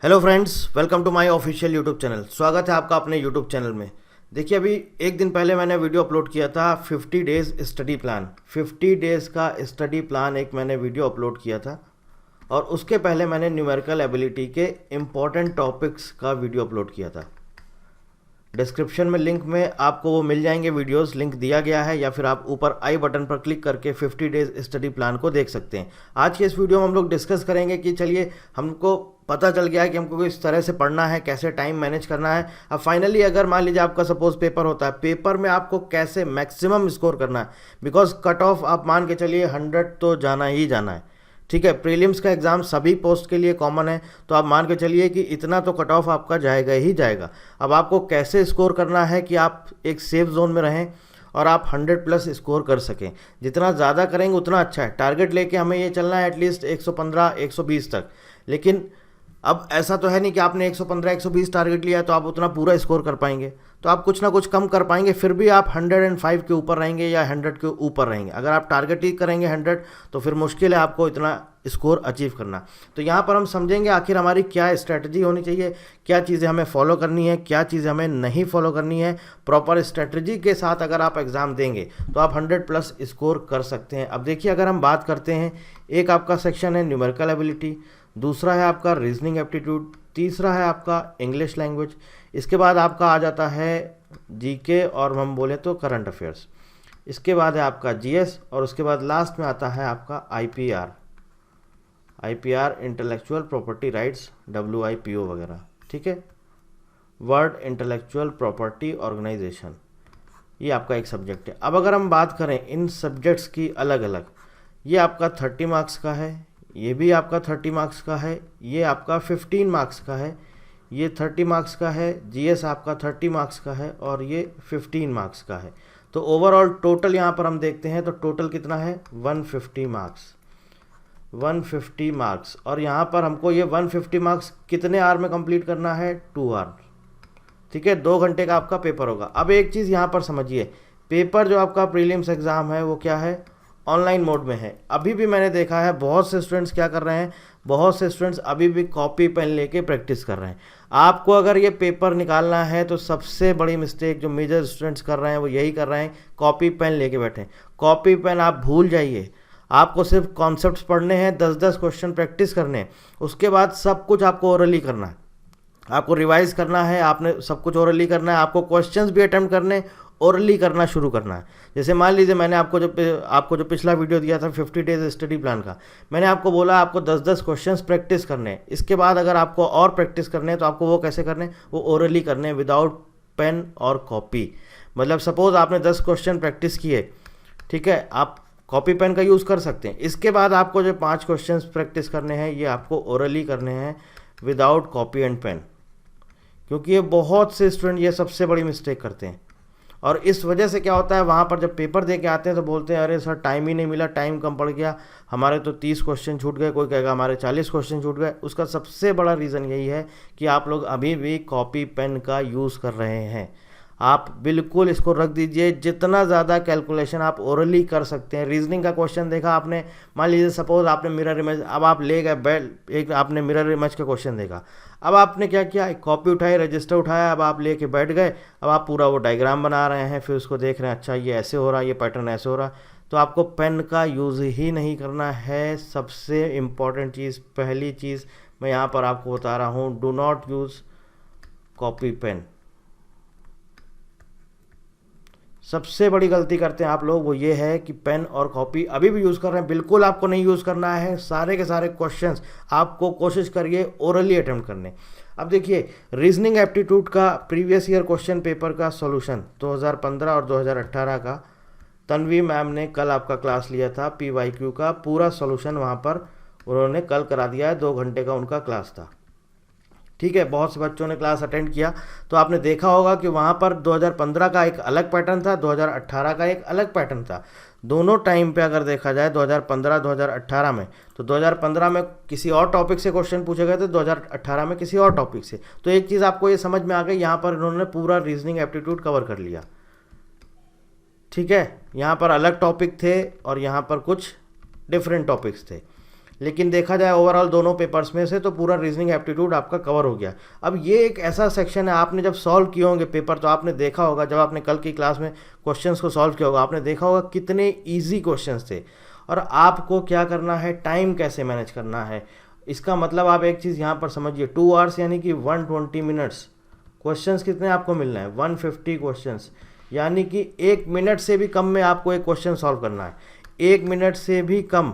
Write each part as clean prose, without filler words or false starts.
Hello friends, welcome to my official YouTube channel. स्वागत है आपका अपने यूट्यूब चैनल में। देखिए, अभी एक दिन पहले मैंने वीडियो अपलोड किया था 50 डेज़ स्टडी प्लान। 50 डेज़ का स्टडी प्लान एक मैंने वीडियो अपलोड किया था, और उसके पहले मैंने न्यूमेरिकल एबिलिटी के इम्पॉर्टेंट टॉपिक्स का वीडियो अपलोड किया था। डिस्क्रिप्शन में लिंक में आपको वो मिल जाएंगे वीडियोस, लिंक दिया गया है, या फिर आप ऊपर आई बटन पर क्लिक करके 50 डेज स्टडी प्लान को देख सकते हैं। आज के इस वीडियो में हम लोग डिस्कस करेंगे कि चलिए, हमको पता चल गया है कि हमको किस तरह से पढ़ना है, कैसे टाइम मैनेज करना है। अब फाइनली अगर मान लीजिए आपका सपोज पेपर होता है, पेपर में आपको कैसे मैक्सिमम स्कोर करना है, बिकॉज कट ऑफ आप मान के चलिए 100 तो जाना ही जाना है। ठीक है, प्रीलिम्स का एग्ज़ाम सभी पोस्ट के लिए कॉमन है, तो आप मान के चलिए कि इतना तो कट ऑफ आपका जाएगा ही जाएगा। अब आपको कैसे स्कोर करना है कि आप एक सेफ जोन में रहें और आप 100 प्लस स्कोर कर सकें। जितना ज़्यादा करेंगे उतना अच्छा है। टारगेट लेके हमें ये चलना है एटलीस्ट 115 120 तक। लेकिन अब ऐसा तो है नहीं कि आपने 115 120 टारगेट लिया तो आप उतना पूरा स्कोर कर पाएंगे, तो आप कुछ ना कुछ कम कर पाएंगे। फिर भी आप 105 के ऊपर रहेंगे या 100 के ऊपर रहेंगे। अगर आप टारगेट ही करेंगे 100 तो फिर मुश्किल है आपको इतना स्कोर अचीव करना। तो यहाँ पर हम समझेंगे आखिर हमारी क्या स्ट्रैटेजी होनी चाहिए, क्या चीज़ें हमें फॉलो करनी है, क्या चीज़ें हमें नहीं फॉलो करनी है। प्रॉपर स्ट्रैटेजी के साथ अगर आप एग्ज़ाम देंगे तो आप 100 प्लस स्कोर कर सकते हैं। अब देखिए, अगर हम बात करते हैं, एक आपका सेक्शन है न्यूमेरिकल एबिलिटी, दूसरा है आपका रीजनिंग एप्टीट्यूड, तीसरा है आपका इंग्लिश लैंग्वेज, इसके बाद आपका आ जाता है जीके और हम बोले तो करंट अफेयर्स, इसके बाद है आपका जीएस, और उसके बाद लास्ट में आता है आपका IPR intellectual property rights, WIPO वगैरह। ठीक है, वर्ल्ड इंटेलेक्चुअल प्रॉपर्टी ऑर्गेनाइजेशन, ये आपका एक सब्जेक्ट है। अब अगर हम बात करें इन सब्जेक्ट्स की अलग अलग, ये आपका 30 मार्क्स का है, ये भी आपका 30 मार्क्स का है, ये आपका 15 मार्क्स का है, ये 30 मार्क्स का है, जीएस आपका 30 मार्क्स का है, और ये 15 मार्क्स का है। तो ओवरऑल टोटल यहाँ पर हम देखते हैं तो टोटल कितना है 150 मार्क्स। 150 मार्क्स, और यहाँ पर हमको ये 150 मार्क्स कितने आवर में कंप्लीट करना है, 2 आवर। ठीक है, 2 घंटे का आपका पेपर होगा। अब एक चीज़ यहाँ पर समझिए, पेपर जो आपका प्रीलिम्स एग्ज़ाम है वो क्या है, ऑनलाइन मोड में है। अभी भी मैंने देखा है बहुत से स्टूडेंट्स क्या कर रहे हैं, बहुत से स्टूडेंट्स अभी भी कॉपी पेन लेके प्रैक्टिस कर रहे हैं। आपको अगर ये पेपर निकालना है तो सबसे बड़ी मिस्टेक जो मेजर स्टूडेंट्स कर रहे हैं वो यही कर रहे हैं, कॉपी पेन लेके बैठे। कॉपी पेन आप भूल जाइए, आपको सिर्फ कॉन्सेप्ट्स पढ़ने हैं, 10-10 क्वेश्चन प्रैक्टिस करने हैं, उसके बाद सब कुछ आपको ओरली करना है, आपको रिवाइज करना है, आपने सब कुछ ओरली करना है, आपको क्वेश्चंस भी अटेम्प्ट करने, ओरली करना शुरू करना है। जैसे मान लीजिए मैंने आपको जो पिछला वीडियो दिया था 50 डेज स्टडी प्लान का, मैंने आपको बोला आपको 10-10 क्वेश्चंस प्रैक्टिस करने हैं। इसके बाद अगर आपको और प्रैक्टिस करने हैं तो आपको वो कैसे करने हैं, वो ओरली करने हैं विदाउट पेन और कॉपी। मतलब सपोज आपने 10 क्वेश्चन प्रैक्टिस किए, ठीक है, आप कॉपी पेन का यूज़ कर सकते हैं। इसके बाद आपको जो 5 क्वेश्चंस प्रैक्टिस करने हैं ये आपको ओरली करने हैं विदाउट कॉपी एंड पेन, क्योंकि ये बहुत से स्टूडेंट ये सबसे बड़ी मिस्टेक करते हैं। और इस वजह से क्या होता है, वहाँ पर जब पेपर दे के आते हैं तो बोलते हैं अरे सर टाइम ही नहीं मिला, टाइम कम पड़ गया, हमारे तो 30 क्वेश्चन छूट गए, कोई कहेगा हमारे 40 क्वेश्चन छूट गए। उसका सबसे बड़ा रीज़न यही है कि आप लोग अभी भी कॉपी पेन का यूज़ कर रहे हैं। आप बिल्कुल इसको रख दीजिए, जितना ज़्यादा कैलकुलेशन आप ओरली कर सकते हैं। रीजनिंग का क्वेश्चन देखा आपने, मान लीजिए सपोज आपने मिरर इमेज, अब आप ले गए एक आपने मिरर इमेज का क्वेश्चन देखा, अब आपने क्या किया, एक कॉपी उठाई, रजिस्टर उठाया, अब आप लेके बैठ गए, अब आप पूरा वो डायग्राम बना रहे हैं, फिर उसको देख रहे हैं, अच्छा ये ऐसे हो रहा है, ये पैटर्न ऐसे हो रहा है। तो आपको पेन का यूज़ ही नहीं करना है। सबसे इम्पॉर्टेंट चीज़, पहली चीज़ मैं यहाँ पर आपको बता रहा हूँ, do not use copy pen. सबसे बड़ी गलती करते हैं आप लोग वो ये है कि पेन और कॉपी अभी भी यूज़ कर रहे हैं। बिल्कुल आपको नहीं यूज़ करना है। सारे के सारे क्वेश्चंस आपको कोशिश करिए ओरली अटेम्प्ट करने। अब देखिए, रीजनिंग एप्टीट्यूड का प्रीवियस ईयर क्वेश्चन पेपर का सॉल्यूशन 2015 और 2018 का तन्वी मैम ने कल आपका क्लास लिया था। PYQ का पूरा सॉल्यूशन वहाँ पर उन्होंने कल करा दिया है, 2 घंटे का उनका क्लास था। ठीक है, बहुत से बच्चों ने क्लास अटेंड किया, तो आपने देखा होगा कि वहाँ पर 2015 का एक अलग पैटर्न था, 2018 का एक अलग पैटर्न था। दोनों टाइम पे अगर देखा जाए 2015-2018 में, तो 2015 में किसी और टॉपिक से क्वेश्चन पूछे गए थे, 2018 में किसी और टॉपिक से। तो एक चीज़ आपको ये समझ में आ गई, यहाँ पर इन्होंने पूरा रीजनिंग एप्टीट्यूड कवर कर लिया। ठीक है, यहाँ पर अलग टॉपिक थे और यहाँ पर कुछ डिफरेंट टॉपिक्स थे। लेकिन देखा जाए ओवरऑल दोनों पेपर्स में से तो पूरा रीजनिंग एप्टीट्यूड आपका कवर हो गया। अब ये एक ऐसा सेक्शन है, आपने जब सॉल्व किए होंगे पेपर तो आपने देखा होगा, जब आपने कल की क्लास में क्वेश्चंस को सॉल्व किया होगा आपने देखा होगा कितने ईजी क्वेश्चंस थे। और आपको क्या करना है, टाइम कैसे मैनेज करना है। इसका मतलब आप एक चीज़ यहाँ पर समझिए, 2 आवर्स यानी कि 120 मिनट्स। क्वेश्चंस कितने आपको मिलना है, 150 क्वेश्चंस, यानी कि 1 मिनट से भी कम में आपको एक क्वेश्चन सॉल्व करना है। 1 मिनट से भी कम,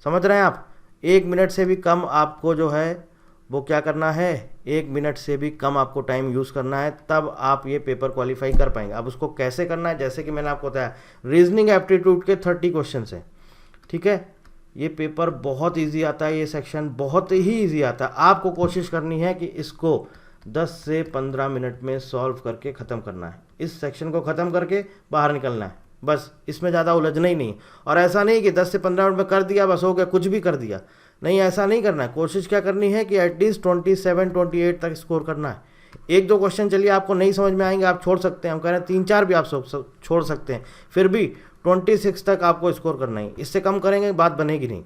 समझ रहे हैं आप, 1 मिनट से भी कम आपको जो है वो क्या करना है, 1 मिनट से भी कम आपको टाइम यूज़ करना है, तब आप ये पेपर क्वालिफाई कर पाएंगे। अब उसको कैसे करना है, जैसे कि मैंने आपको बताया रीजनिंग एप्टीट्यूड के 30 क्वेश्चन हैं, ठीक है। ये पेपर बहुत ईजी आता है, ये सेक्शन बहुत ही ईजी आता है। आपको कोशिश करनी है कि इसको 10 से 15 मिनट में सॉल्व करके ख़त्म करना है। इस सेक्शन को ख़त्म करके बाहर निकलना है, बस इसमें ज़्यादा उलझना ही नहीं। और ऐसा नहीं कि 10 से 15 मिनट में कर दिया बस हो गया, कुछ भी कर दिया, नहीं, ऐसा नहीं करना है। कोशिश क्या करनी है कि एटलीस्ट 27-28 तक स्कोर करना है। 1-2 क्वेश्चन चलिए आपको नहीं समझ में आएंगे, आप छोड़ सकते हैं, हम कह रहे हैं 3-4 भी आप छोड़ सकते हैं, फिर भी 26 तक आपको स्कोर करना है। इससे कम करेंगे बात बनेगी नहीं,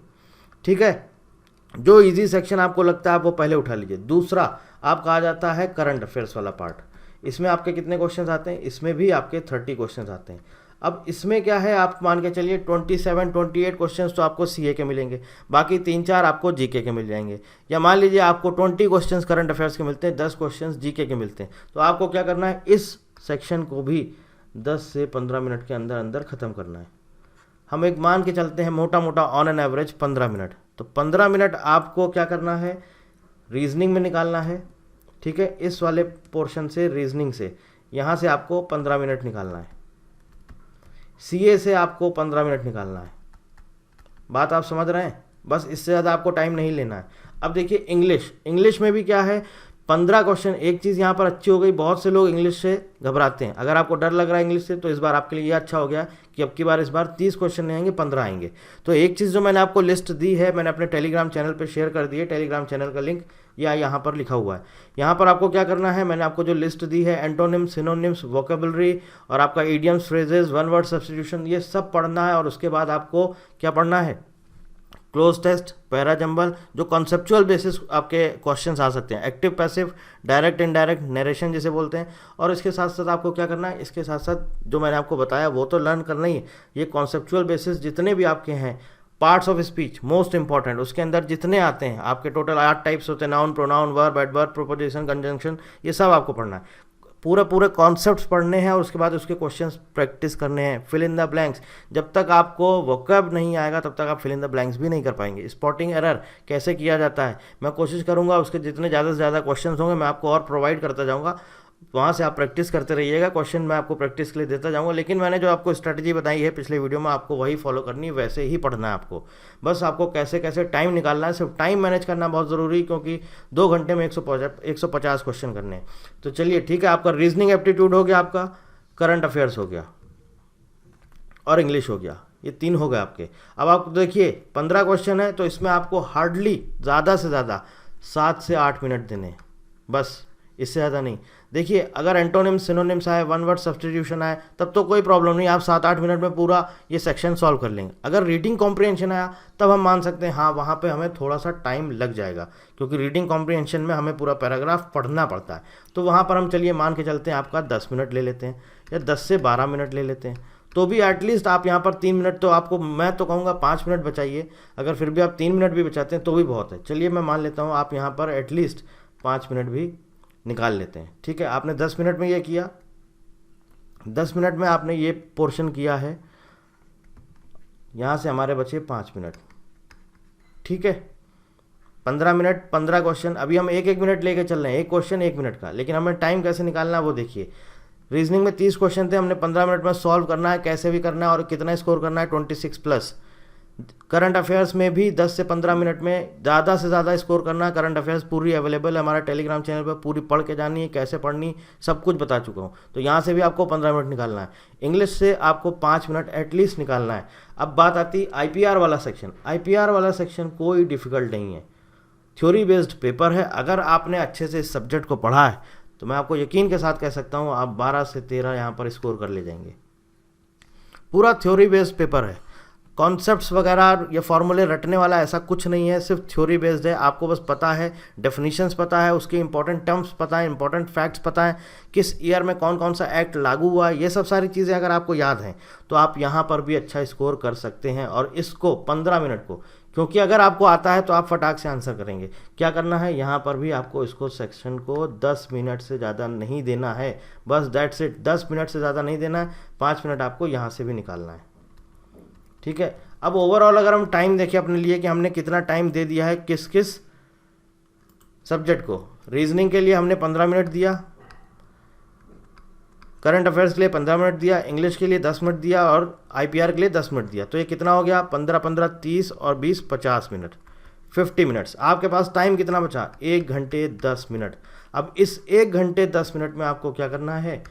ठीक है। जो इजी सेक्शन आपको लगता है आप वो पहले उठा लीजिए। दूसरा आपका आ जाता है करंट अफेयर्स वाला पार्ट। इसमें आपके कितने क्वेश्चंस आते हैं, इसमें भी आपके 30 क्वेश्चंस आते हैं। अब इसमें क्या है, आप मान के चलिए 27-28 क्वेश्चंस तो आपको सीए के मिलेंगे, बाकी 3-4 आपको जीके के मिल जाएंगे। या मान लीजिए आपको 20 क्वेश्चंस करंट अफेयर्स के मिलते हैं, 10 क्वेश्चंस जीके के मिलते हैं, तो आपको क्या करना है, इस सेक्शन को भी 10 से 15 मिनट के अंदर अंदर ख़त्म करना है। हम एक मान के चलते हैं मोटा मोटा ऑन एन एवरेज 15 मिनट, तो 15 मिनट आपको क्या करना है, रीजनिंग में निकालना है, ठीक है। इस वाले पोर्शन से, रीजनिंग से, यहाँ से आपको 15 मिनट निकालना है। सीए से आपको 15 मिनट निकालना है। बात आप समझ रहे हैं, बस इससे ज़्यादा आपको टाइम नहीं लेना है। अब देखिए इंग्लिश में भी क्या है, 15 क्वेश्चन। एक चीज़ यहाँ पर अच्छी हो गई, बहुत से लोग इंग्लिश से घबराते हैं। अगर आपको डर लग रहा है इंग्लिश से तो इस बार आपके लिए ये अच्छा हो गया कि अब की बार इस बार 30 क्वेश्चन नहीं आएंगे, 15 आएंगे। तो एक चीज़ जो मैंने आपको लिस्ट दी है, मैंने अपने टेलीग्राम चैनल पर शेयर कर दी है। टेलीग्राम चैनल का लिंक या यहाँ पर लिखा हुआ है। यहाँ पर आपको क्या करना है, मैंने आपको जो लिस्ट दी है, एंटोनिम्स, सिनोनिम्स, वोकेबलरी और आपका idioms, phrases, one word substitution, ये सब पढ़ना है। और उसके बाद आपको क्या पढ़ना है, क्लोज टेस्ट, पैरा जंबल, जो कॉन्सेप्चुअल बेसिस आपके क्वेश्चंस आ सकते हैं, active passive, direct indirect, narration जिसे बोलते हैं। और इसके साथ साथ आपको क्या करना है, इसके साथ साथ जो मैंने आपको बताया वो तो लर्न करना ही है। ये कॉन्सेप्चुअल बेसिस जितने भी आपके हैं, parts of speech most important, उसके अंदर जितने आते हैं आपके, टोटल 8 टाइप्स होते हैं, noun, pronoun, verb, adverb, proposition, conjunction, ये सब आपको पढ़ना है। पूरे कॉन्सेप्ट्स पढ़ने हैं और उसके बाद उसके क्वेश्चंस प्रैक्टिस करने हैं। फिल इन द ब्लैंक्स, जब तक आपको वोकैब नहीं आएगा तब तक आप फिल इन द ब्लैंक्स भी नहीं कर पाएंगे। स्पॉटिंग एरर कैसे किया जाता है मैं कोशिश करूंगा, उसके जितने ज़्यादा से ज़्यादा क्वेश्चंस होंगे मैं आपको और प्रोवाइड करता जाऊंगा, वहाँ से आप प्रैक्टिस करते रहिएगा। क्वेश्चन मैं आपको प्रैक्टिस के लिए देता जाऊंगा, लेकिन मैंने जो आपको स्ट्रैटेजी बताई है पिछले वीडियो में, आपको वही फॉलो करनी है, वैसे ही पढ़ना है आपको। बस आपको कैसे कैसे टाइम निकालना है, सिर्फ टाइम मैनेज करना बहुत ज़रूरी, क्योंकि 2 घंटे में 150 क्वेश्चन करने हैं। तो चलिए ठीक है, आपका रीजनिंग एप्टीट्यूड हो गया, आपका करंट अफेयर्स हो गया और इंग्लिश हो गया, ये 3 हो गए आपके। अब आप देखिए 15 क्वेश्चन है, तो इसमें आपको हार्डली ज़्यादा से ज़्यादा 7 से 8 मिनट देने, बस इससे ज़्यादा नहीं। देखिए अगर एंटोनिम्स, सिनोनिम्स आए, वन वर्ड सब्स्टिट्यूशन आए, तब तो कोई प्रॉब्लम नहीं, आप 7-8 मिनट में पूरा ये सेक्शन सॉल्व कर लेंगे। अगर रीडिंग कॉम्प्रिहेंशन आया तब हम मान सकते हैं हाँ वहाँ पे हमें थोड़ा सा टाइम लग जाएगा, क्योंकि रीडिंग कॉम्प्रिहेंशन में हमें पूरा पैराग्राफ पढ़ना पड़ता है। तो वहाँ पर हम चलिए मान के चलते हैं आपका 10 मिनट ले लेते हैं, या 10 से 12 मिनट ले लेते हैं, तो भी एटलीस्ट आप यहाँ पर 3 मिनट तो आपको, मैं तो कहूँगा 5 मिनट बचाइए। अगर फिर भी आप 3 मिनट भी बचाते हैं तो भी बहुत है। चलिए मैं मान लेता हूँ आप यहाँ पर एटलीस्ट 5 मिनट भी निकाल लेते हैं, ठीक है। आपने 10 मिनट में ये किया, 10 मिनट में आपने ये पोर्शन किया है, यहाँ से हमारे बचे 5 मिनट, ठीक है। 15 मिनट 15 क्वेश्चन, अभी हम 1-1 मिनट लेके चल रहे हैं, एक क्वेश्चन 1 मिनट का, लेकिन हमें टाइम कैसे निकालना है वो देखिए। रीजनिंग में 30 क्वेश्चन थे, हमने 15 मिनट में सॉल्व करना है, कैसे भी करना है और कितना स्कोर करना है, 26+। करंट अफेयर्स में भी 10 से 15 मिनट में ज़्यादा से ज़्यादा स्कोर करना है। करंट अफेयर्स पूरी अवेलेबल है हमारा टेलीग्राम चैनल पर, पूरी पढ़ के जानी है, कैसे पढ़नी सब कुछ बता चुका हूँ। तो यहाँ से भी आपको 15 मिनट निकालना है। इंग्लिश से आपको 5 मिनट एटलीस्ट निकालना है। अब बात आती है आईपीआर वाला सेक्शन। आईपीआर वाला सेक्शन कोई डिफ़िकल्ट नहीं है, थ्योरी बेस्ड पेपर है। अगर आपने अच्छे से इस सब्जेक्ट को पढ़ा है तो मैं आपको यकीन के साथ कह सकता हूँ आप 12 से 13 यहाँ पर स्कोर कर ले जाएंगे। पूरा थ्योरी बेस्ड पेपर है। कॉन्सेप्ट्स वगैरह या फॉर्मूले रटने वाला ऐसा कुछ नहीं है, सिर्फ थ्योरी बेस्ड है। आपको बस पता है, डेफिनेशंस पता है, उसके इंपॉर्टेंट टर्म्स पता है, इंपॉर्टेंट फैक्ट्स पता है, किस ईयर में कौन कौन सा एक्ट लागू हुआ है, ये सब सारी चीज़ें अगर आपको याद हैं तो आप यहाँ पर भी अच्छा स्कोर कर सकते हैं। और इसको 15 मिनट को, क्योंकि अगर आपको आता है तो आप फटाक से आंसर करेंगे। क्या करना है, यहाँ पर भी आपको इसको सेक्शन को 10 मिनट से ज़्यादा नहीं देना है, बस दैट्स इट। 10 मिनट से ज़्यादा नहीं देना है, 5 मिनट आपको यहाँ से भी निकालना है, ठीक है। अब ओवरऑल अगर हम टाइम देखें अपने लिए कि हमने कितना टाइम दे दिया है किस किस सब्जेक्ट को। रीजनिंग के लिए हमने 15 मिनट दिया, करंट अफेयर्स के लिए 15 मिनट दिया, इंग्लिश के लिए 10 मिनट दिया और आईपीआर के लिए 10 मिनट दिया। तो ये कितना हो गया, 15 15 30 और 20 50 मिनट, 50 मिनट्स। आपके पास टाइम कितना बचा, 1 घंटे 10 मिनट। अब इस 1 घंटे 10 मिनट में आपको क्या करना है,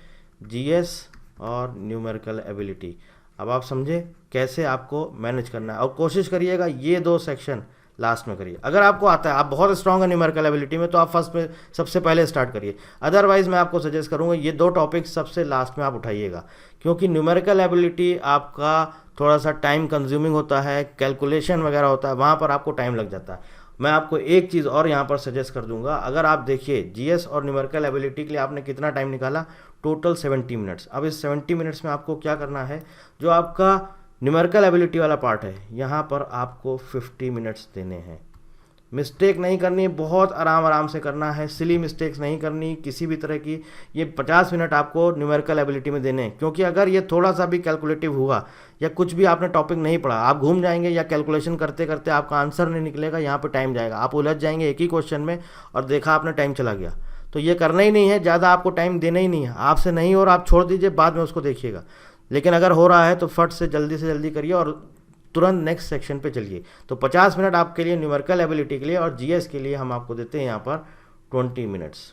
जीएस और न्यूमेरिकल एबिलिटी। अब आप समझे कैसे आपको मैनेज करना है, और कोशिश करिएगा ये 2 सेक्शन लास्ट में करिए। अगर आपको आता है, आप बहुत स्ट्रांग है न्यूमेरिकल एबिलिटी में, तो आप फर्स्ट में सबसे पहले स्टार्ट करिए। अदरवाइज मैं आपको सजेस्ट करूंगा ये 2 टॉपिक सबसे लास्ट में आप उठाइएगा, क्योंकि न्यूमेरिकल एबिलिटी आपका थोड़ा सा टाइम कंज्यूमिंग होता है, कैलकुलेशन वगैरह होता है, वहाँ पर आपको टाइम लग जाता है। मैं आपको एक चीज़ और यहाँ पर सजेस्ट कर दूंगा, अगर आप देखिए जीएस और न्यूमेरिकल एबिलिटी के लिए आपने कितना टाइम निकाला, टोटल 70 मिनट्स। अब इस 70 मिनट्स में आपको क्या करना है, जो आपका न्यूमेरिकल एबिलिटी वाला पार्ट है यहाँ पर आपको 50 मिनट्स देने हैं। मिस्टेक नहीं करनी, बहुत आराम से करना है, सिली मिस्टेक्स नहीं करनी किसी भी तरह की। ये 50 मिनट आपको न्यूमेरिकल एबिलिटी में देने हैं, क्योंकि अगर ये थोड़ा सा भी कैलकुलेटिव हुआ या कुछ भी आपने टॉपिक नहीं पढ़ा, आप घूम जाएंगे या कैलकुलेशन करते करते आपका आंसर नहीं निकलेगा, यहाँ पर टाइम जाएगा, आप उलझ जाएंगे एक ही क्वेश्चन में और देखा आपने टाइम चला गया। तो ये करना ही नहीं है, ज़्यादा आपको टाइम देना ही नहीं है। आपसे नहीं और आप छोड़ दीजिए, बाद में उसको देखिएगा। लेकिन अगर हो रहा है तो फट से जल्दी करिए और तुरंत नेक्स्ट सेक्शन पे चलिए। तो 50 मिनट आपके लिए न्यूमेरिकल एबिलिटी के लिए, और जीएस के लिए हम आपको देते हैं यहाँ पर 20 मिनट्स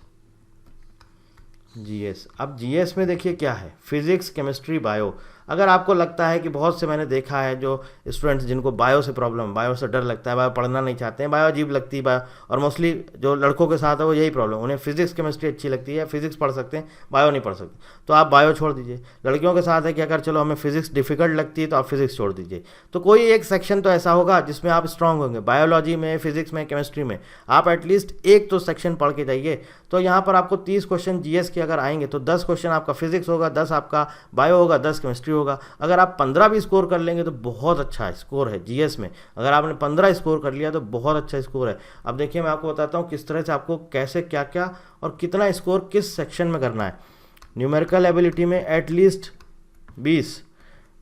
जीएस। अब जीएस में देखिए क्या है, फिजिक्स, केमिस्ट्री, बायो। अगर आपको लगता है कि बहुत से मैंने देखा है जो स्टूडेंट्स जिनको बायो से प्रॉब्लम, बायो से डर लगता है, बायो पढ़ना नहीं चाहते हैं, बायो अजीब लगती है बायो, और मोस्टली जो लड़कों के साथ है वो यही प्रॉब्लम, उन्हें फिजिक्स केमिस्ट्री अच्छी लगती है, फिजिक्स पढ़ सकते हैं, बायो नहीं पढ़ सकते, तो आप बायो छोड़ दीजिए। लड़कियों के साथ है कि अगर चलो हमें फिजिक्स डिफिकल्ट लगती है तो आप फिजिक्स छोड़ दीजिए। तो कोई एक सेक्शन तो ऐसा होगा जिसमें आप स्ट्रांग होंगे, बायोलॉजी में, फिजिक्स में, केमिस्ट्री में, आप एटलीस्ट एक तो सेक्शन पढ़ के जाइए। तो यहाँ पर आपको 30 क्वेश्चन जीएस के अगर आएंगे तो 10 क्वेश्चन आपका फिजिक्स होगा, 10 आपका बायो होगा, 10 केमिस्ट्री होगा। अगर आप 15 भी स्कोर कर लेंगे तो बहुत अच्छा स्कोर है जीएस में। अगर आपने 15 स्कोर कर लिया तो बहुत अच्छा स्कोर है। अब देखिए मैं आपको बताता हूँ किस तरह से आपको कैसे क्या क्या और कितना स्कोर किस सेक्शन में करना है। न्यूमेरिकल एबिलिटी में एटलीस्ट 20,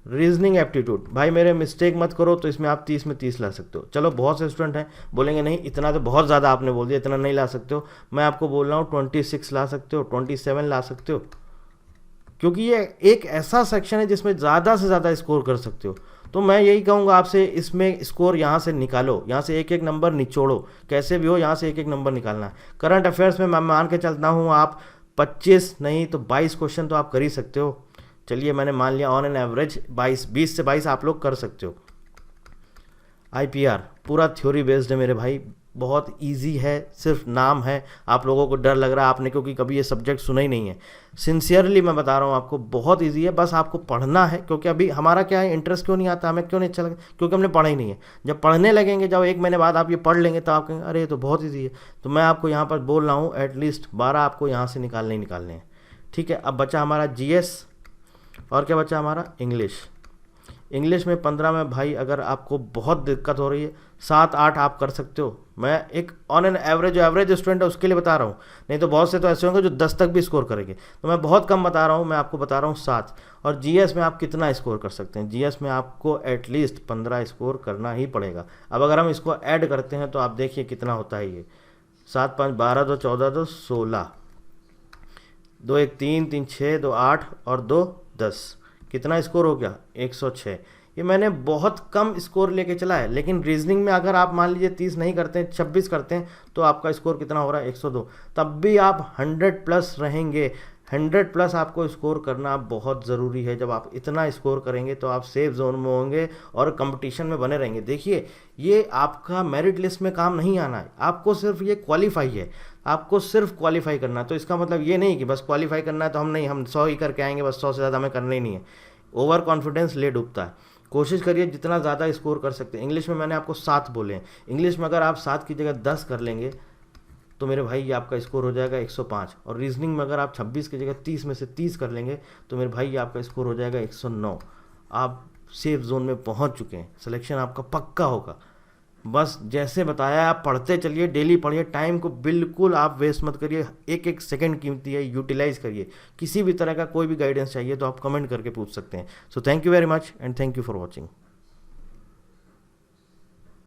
रीजनिंग एप्टीट्यूड, भाई मेरे मिस्टेक मत करो, तो इसमें आप 30 में 30 ला सकते हो। चलो बहुत से स्टूडेंट हैं बोलेंगे नहीं इतना तो बहुत ज़्यादा आपने बोल दिया, इतना नहीं ला सकते हो। मैं आपको बोल रहा हूँ 26 ला सकते हो, 27 ला सकते हो, क्योंकि ये एक ऐसा सेक्शन है जिसमें ज़्यादा से ज़्यादा स्कोर कर सकते हो। तो मैं यही कहूँगा आपसे, इसमें स्कोर यहाँ से निकालो, यहाँ से एक एक नंबर निचोड़ो, कैसे भी हो यहाँ से एक एक नंबर निकालना है। करंट अफेयर्स में मैं मान के चलता हूँ आप 25 नहीं तो 22 क्वेश्चन तो आप कर ही सकते हो। चलिए मैंने मान लिया ऑन एन एवरेज 20 से 22 आप लोग कर सकते हो। आईपीआर पूरा थ्योरी बेस्ड है मेरे भाई, बहुत इजी है, सिर्फ नाम है। आप लोगों को डर लग रहा है आपने क्योंकि कभी ये सब्जेक्ट सुना ही नहीं है। सिंसियरली मैं बता रहा हूँ आपको, बहुत इजी है, बस आपको पढ़ना है। क्योंकि अभी हमारा क्या है, इंटरेस्ट क्यों नहीं आता, हमें क्यों नहीं अच्छा लगता, क्योंकि हमने पढ़ा ही नहीं है। जब पढ़ने लगेंगे, जब 1 महीने बाद आप ये पढ़ लेंगे तो आप कहेंगे अरे ये तो बहुत ईजी है। तो मैं आपको यहाँ पर बोल रहा हूँ एटलीस्ट 12 आपको यहाँ से निकालने हैं, ठीक है। अब बचा हमारा जीएस और क्या बचा हमारा इंग्लिश। इंग्लिश में 15 में भाई अगर आपको बहुत दिक्कत हो रही है 7-8 आप कर सकते हो। मैं एक ऑन एन एवरेज, जो एवरेज स्टूडेंट है उसके लिए बता रहा हूँ, नहीं तो बहुत से तो ऐसे होंगे जो 10 तक भी स्कोर करेंगे। तो मैं बहुत कम बता रहा हूँ, मैं आपको बता रहा हूँ 7। और जीएस में आप कितना स्कोर कर सकते हैं, जीएस में आपको एटलीस्ट 15 स्कोर करना ही पड़ेगा। अब अगर हम इसको ऐड करते हैं तो आप देखिए कितना होता है ये, 7 5 12 2 14 2 16, 2 1 3 3 6 2 8 और 2 10, कितना स्कोर हो गया 106। ये मैंने बहुत कम स्कोर लेके चला है। लेकिन रीजनिंग में अगर आप मान लीजिए 30 नहीं करते हैं, 26 करते हैं, तो आपका स्कोर कितना हो रहा है 102। तब भी आप 100 प्लस रहेंगे। 100 प्लस आपको स्कोर करना बहुत ज़रूरी है। जब आप इतना स्कोर करेंगे तो आप सेफ जोन में होंगे और कंपटीशन में बने रहेंगे। देखिए ये आपका मेरिट लिस्ट में काम नहीं आना है, आपको सिर्फ ये क्वालिफाई है, आपको सिर्फ क्वालिफाई करना है। तो इसका मतलब ये नहीं कि बस क्वालिफाई करना है तो हम 100 ही करके आएंगे, बस 100 से ज़्यादा हमें करना ही नहीं है। ओवर कॉन्फिडेंस ले डूबता है। कोशिश करिए जितना ज़्यादा स्कोर कर सकते हैं। इंग्लिश में मैंने आपको 7 बोले हैं, इंग्लिश में अगर आप 7 की जगह 10 कर लेंगे तो मेरे भाई ये आपका स्कोर हो जाएगा 105। और रीजनिंग में अगर आप 26 की जगह 30 में से 30 कर लेंगे तो मेरे भाई ये आपका स्कोर हो जाएगा 109। आप सेफ जोन में पहुंच चुके हैं, सिलेक्शन आपका पक्का होगा। बस जैसे बताया आप पढ़ते चलिए, डेली पढ़िए, टाइम को बिल्कुल आप वेस्ट मत करिए, एक एक सेकंड कीमती है, यूटिलाइज करिए। किसी भी तरह का कोई भी गाइडेंस चाहिए तो आप कमेंट करके पूछ सकते हैं। So thank you very much and thank you for watching.